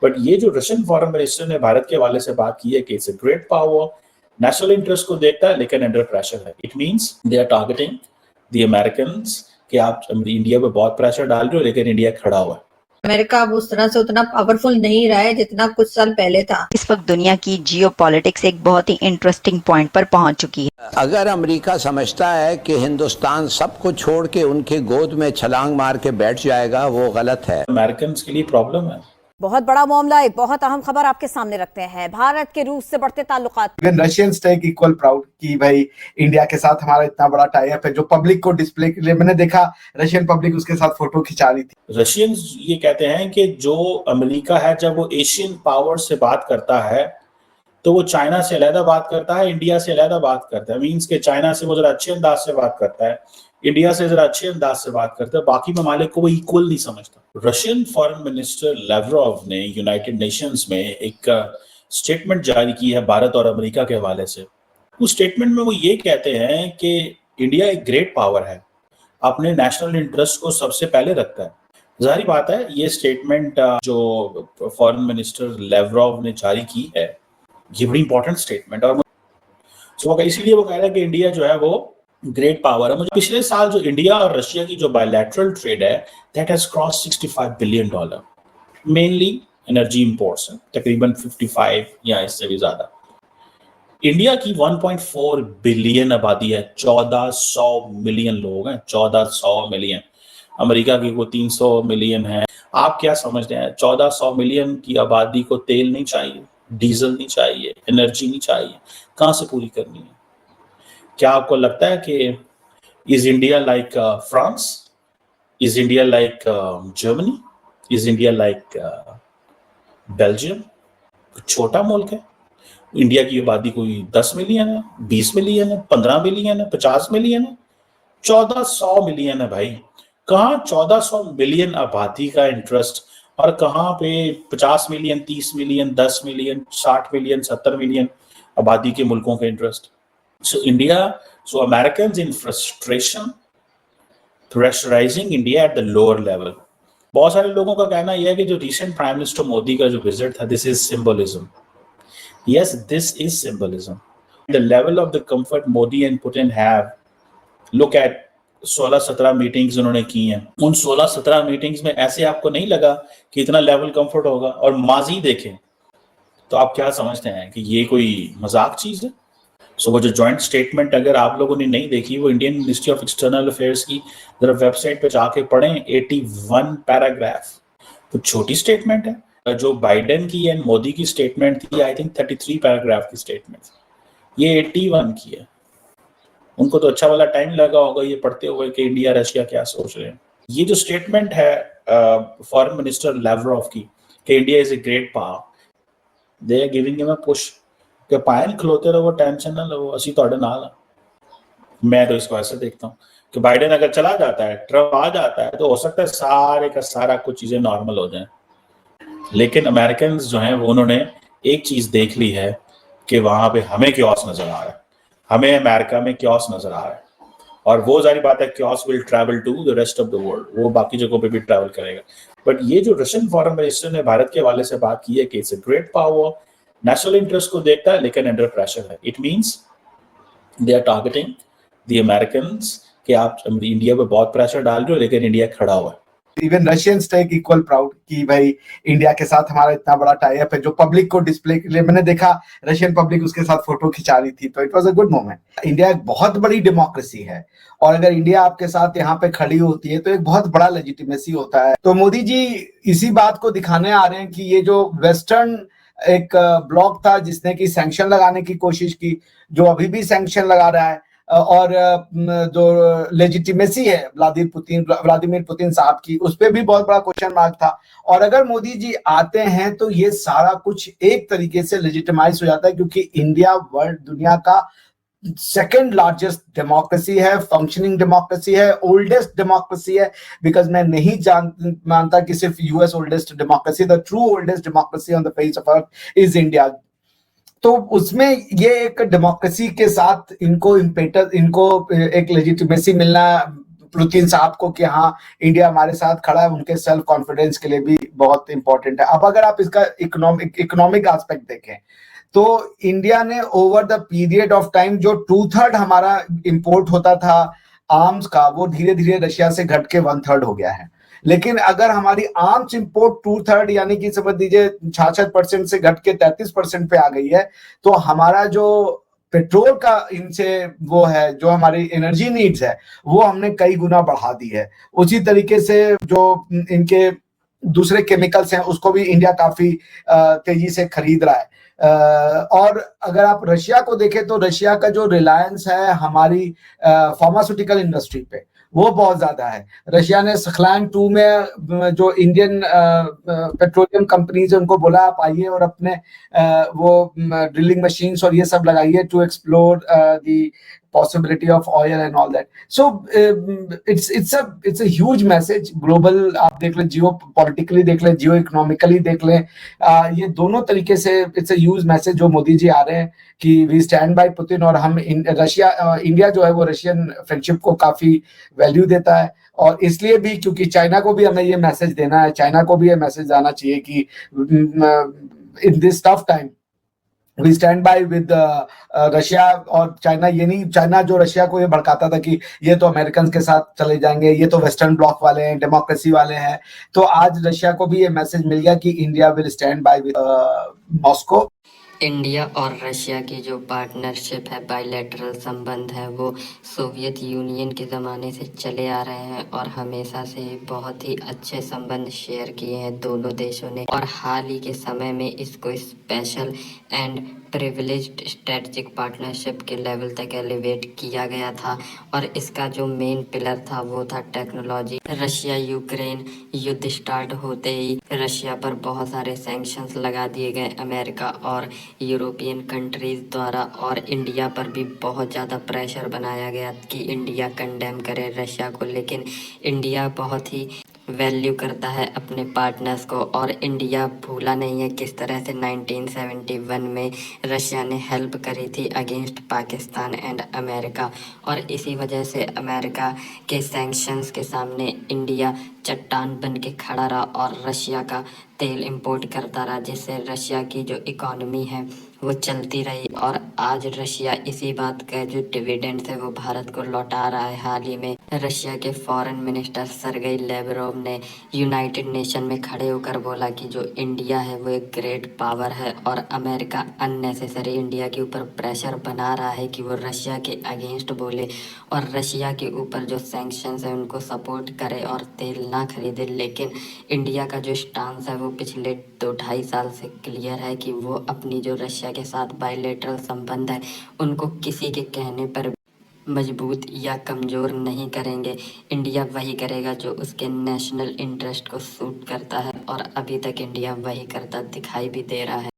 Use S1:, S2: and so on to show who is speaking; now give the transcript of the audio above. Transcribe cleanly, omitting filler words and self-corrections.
S1: But ये जो Russian foreign minister ने भारत के हवाले से बात की है कि it's a great power, national interest को देखता है लेकिन अंडर प्रेशर है। It means they are targeting the Americans कि आप इंडिया पे बहुत प्रेशर डाल रहे हो लेकिन इंडिया खड़ा हुआ है।
S2: अमेरिका अब उस तरह से उतना पावरफुल नहीं रहा है जितना कुछ साल पहले था।
S3: इस वक्त दुनिया की जियोपॉलिटिक्स एक बहुत ही इंटरेस्टिंग पॉइंट पर पहुंच चुकी है।
S4: अगर अमेरिका समझता है कि हिंदुस्तान सबको छोड़ के उनके गोद में छलांग मार के बैठ जाएगा, वो गलत है।
S1: अमेरिकन के लिए प्रॉब्लम है।
S5: बहुत बड़ा मामला, एक बहुत अहम खबर आपके सामने रखते हैं। भारत के रूस से बढ़ते ताल्लुकात।
S6: रशियंस टेक इक्वल प्राउड कि भाई इंडिया के साथ हमारा इतना बड़ा टाई अप है, जो पब्लिक को डिस्प्ले के लिए मैंने देखा रशियन पब्लिक उसके साथ फोटो खिंचा रही थी।
S1: रशियंस ये कहते हैं कि जो अमेरिका है जब वो एशियन पावर से बात करता है तो वो चाइना से अलहदा बात करता है, इंडिया से अलहदा बात करता है। मीन्स के चाइना से वो जरा अच्छे अंदाज से बात करता है, इंडिया से जरा अच्छे अंदाज से बात करता है, बाकी ममालिक को वो इक्वल नहीं समझता। रशियन फॉरेन मिनिस्टर लेवरोव ने यूनाइटेड नेशंस में एक स्टेटमेंट जारी की है भारत और अमेरिका के हवाले से। उस स्टेटमेंट में वो ये कहते हैं कि इंडिया एक ग्रेट पावर है, अपने नेशनल इंटरेस्ट को सबसे पहले रखता है। जाहिर बात है ये स्टेटमेंट जो फॉरेन मिनिस्टर लेवरोव ने जारी की है ये बड़ी इंपॉर्टेंट स्टेटमेंट, और इसीलिए वो कह रहा है कि इंडिया जो है वो ग्रेट पावर है। मुझे पिछले साल जो इंडिया और रशिया की जो बायलैटरल ट्रेड है that has cross $65 billion, mainly energy imports है, तकरीबन 55 या इससे भी ज्यादा। इंडिया की 1.4 बिलियन आबादी है, 1400 मिलियन लोग हैं, 1400 मिलियन। अमेरिका की वो 300 मिलियन है। आप क्या समझते हैं 1400 मिलियन की आबादी को तेल नहीं चाहिए, डीजल नहीं चाहिए, एनर्जी नहीं चाहिए, कहां से पूरी करनी है? क्या आपको लगता है कि is India like France, is India like Germany, is India like Belgium? छोटा मुल्क है। इंडिया की आबादी कोई 10 मिलियन है, 20 मिलियन है, 15 मिलियन है, 50 मिलियन है, 1400 मिलियन है भाई। कहाँ 1400 मिलियन आबादी का इंटरेस्ट और कहाँ पे 50 million, 30 million, 10 million, 60 million, 70 million आबादी के मुल्कों का interest. So Americans in frustration pressurizing India at the lower level. बहुत सारे लोगों का कहना यह है कि जो रिसेंट प्राइम मिनिस्टर मोदी का जो विजिट था, this is symbolism. Yes, this is symbolism. The level of the comfort Modi and Putin have, look at 16-17 meetings उन्होंने की हैं। उन 16-17 मीटिंग्स में ऐसे आपको नहीं लगा कि इतना लेवल कंफर्ट होगा? और माजी देखें तो आप क्या समझते हैं कि ये कोई मजाक चीज है? सो वो जो जॉइंट स्टेटमेंट अगर आप लोगों ने नहीं देखी, वो Indian ministry of external affairs की जरा वेबसाइट पे जाके पढ़ें, 81 पैराग्राफ। तो छोटी स्टेटमेंट है। जो बाइडेन की एंड मोदी की स्टेटमेंट थी आई थिंक 33 पैराग्राफ की स्टेटमेंट, ये 81 की है। उनको तो अच्छा वाला टाइम लगा होगा ये पढ़ते हुए कि इंडिया रशिया क्या सोच रहे हैं। ये जो स्टेटमेंट है फॉरेन मिनिस्टर लेवरोव की कि India is a great power, they are giving him a push कि पायल खलोते रहो, टेंशन ना लो, असी तोड़े नाल हैं। मैं तो इसको ऐसे देखता हूँ कि बाइडेन अगर चला जाता है, ट्रम्प आ जाता है, तो हो सकता है सारे का सारा कुछ चीजें नॉर्मल हो जाएं। लेकिन अमेरिकन जो हैं वो उन्होंने एक चीज देख ली है कि वहां पे हमें क्योस नजर आ रहा है, हमें अमेरिका में क्योस नजर आ रहा है, और वो जारी बात है chaos will travel to the rest of the world, वो बाकी जगहों पे भी ट्रैवल करेगा। बट ये जो रशियन फॉरेन मिनिस्टर ने भारत के हवाले से बात की है कि it's a great power, national interest को देखता है लेकिन अंडर प्रेशर है। It means they are targeting the Americans कि आप इंडिया पे बहुत प्रेशर डाल रहे हो लेकिन इंडिया खड़ा हुआ है।
S6: Even Russians take equal proud कि भाई इंडिया के साथ हमारा इतना बड़ा टाई अप है, जो पब्लिक को डिस्प्ले के लिए मैंने देखा रशियन पब्लिक उसके साथ फोटो खिंचा रही थी, तो it was a good moment. India एक बहुत बड़ी डेमोक्रेसी है और अगर इंडिया आपके साथ यहाँ पे खड़ी होती है तो एक बहुत बड़ा लेजिटिमेसी होता है। तो मोदी जी इसी बात को दिखाने आ रहे हैं कि ये जो वेस्टर्न एक ब्लॉक था जिसने की सैंक्शन लगाने की कोशिश की, जो अभी भी सैंक्शन लगा रहा है, और जो लेजिटिमेसी है व्लादिमीर पुतिन साहब की, उस पर भी बहुत बड़ा क्वेश्चन मार्क था। और अगर मोदी जी आते हैं तो ये सारा कुछ एक तरीके से लेजिटिमाइज हो जाता है, क्योंकि इंडिया वर्ल्ड दुनिया का सेकेंड लार्जेस्ट डेमोक्रेसी है, फंक्शनिंग डेमोक्रेसी है, ओल्डेस्ट डेमोक्रेसी है। बिकॉज मैं नहीं मानता कि सिर्फ US oldest democracy, the true oldest democracy on the face of earth is India. तो उसमें ये एक डेमोक्रेसी के साथ इनको एक लेजिटिमेसी मिलना पुतिन साहब को कि हाँ इंडिया हमारे साथ खड़ा है, उनके सेल्फ कॉन्फिडेंस के लिए भी बहुत इंपॉर्टेंट है। अब अगर आप इसका इकोनॉमिक एस्पेक्ट देखें तो इंडिया ने over the period of time जो 2/3 हमारा इंपोर्ट होता था आर्म्स का, वो धीरे धीरे रशिया से घट के 1/3 हो गया है। लेकिन अगर हमारी आर्म्स इंपोर्ट 2/3 यानी कि समझ लीजिए 66% से घट के 33% पे आ गई है, तो हमारा जो पेट्रोल का इनसे वो है, जो हमारी एनर्जी नीड्स है, वो हमने कई गुना बढ़ा दी है। उसी तरीके से जो इनके दूसरे केमिकल्स हैं उसको भी इंडिया काफी तेजी से खरीद रहा है। और अगर आप रशिया को देखें तो रशिया का जो रिलायंस है हमारी फार्मास्यूटिकल इंडस्ट्री पे, वो बहुत ज्यादा है। रशिया ने सखलान 2 में जो इंडियन पेट्रोलियम कंपनीज है उनको बोला आप आइए और अपने वो ड्रिलिंग मशीन्स और ये सब लगाइए to explore the possibility of oil and all that. So it's a huge message global, आप देख लें, जियो पॉलिटिकली देख लें, जियो इकोनॉमिकली देख लें, ये दोनों तरीके से इट्स a huge message जो मोदी जी आ रहे हैं कि वी स्टैंड बाय पुतिन। और हम इंडिया जो है वो रशियन फ्रेंडशिप को काफी वैल्यू देता है, और इसलिए भी क्योंकि चाइना को भी हमें ये मैसेज देना है, चाइना को भी ये मैसेज आना चाहिए कि in this tough time we stand by with Russia. और चाइना ये नहीं, चाइना जो रशिया को ये भड़काता था कि ये तो अमेरिकन के साथ चले जाएंगे, ये तो वेस्टर्न ब्लॉक वाले हैं, डेमोक्रेसी वाले हैं, तो आज रशिया को भी ये मैसेज मिल गया कि India will stand by with Moscow.
S7: India और रशिया की जो पार्टनरशिप है, बायलैटरल संबंध है, वो सोवियत यूनियन के ज़माने से चले आ रहे हैं और हमेशा से बहुत ही अच्छे संबंध शेयर किए हैं दोनों देशों ने। और हाल ही के समय में इसको special and privileged strategic partnership के लेवल तक एलिवेट किया गया था। और इसका जो मेन पिलर था वो था टेक्नोलॉजी। रशिया यूक्रेन युद्ध स्टार्ट होते ही रशिया पर बहुत सारे सैंक्शंस लगा दिए गए अमेरिका और यूरोपियन कंट्रीज द्वारा, और इंडिया पर भी बहुत ज़्यादा प्रेशर बनाया गया कि इंडिया कंडेम करे रशिया को। लेकिन इंडिया बहुत ही वैल्यू करता है अपने पार्टनर्स को, और इंडिया भूला नहीं है किस तरह से 1971 में रशिया ने हेल्प करी थी अगेंस्ट पाकिस्तान एंड अमेरिका। और इसी वजह से अमेरिका के सैंक्शंस के सामने इंडिया चट्टान बन के खड़ा रहा और रशिया का तेल इंपोर्ट करता रहा, जिससे रशिया की जो इकॉनमी है वो चलती रही। और आज रशिया इसी बात का जो डिविडेंड्स है वो भारत को लौटा रहा है। हाल ही में रशिया के फॉरेन मिनिस्टर सरगेई लेवरोव ने यूनाइटेड नेशन में खड़े होकर बोला कि जो इंडिया है वो एक ग्रेट पावर है, और अमेरिका अननेसेसरी इंडिया के ऊपर प्रेशर बना रहा है कि वो रशिया के अगेंस्ट बोले और रशिया के ऊपर जो सैंक्शंस है उनको सपोर्ट करे और तेल ना खरीदे। लेकिन इंडिया का जो स्टांस है वो पिछले 2-2.5 साल से क्लियर है कि वो अपनी जो रशिया के साथ बायलैटरल संबंध है उनको किसी के कहने पर मजबूत या कमज़ोर नहीं करेंगे। इंडिया वही करेगा जो उसके नेशनल इंटरेस्ट को सूट करता है, और अभी तक इंडिया वही करता दिखाई भी दे रहा है।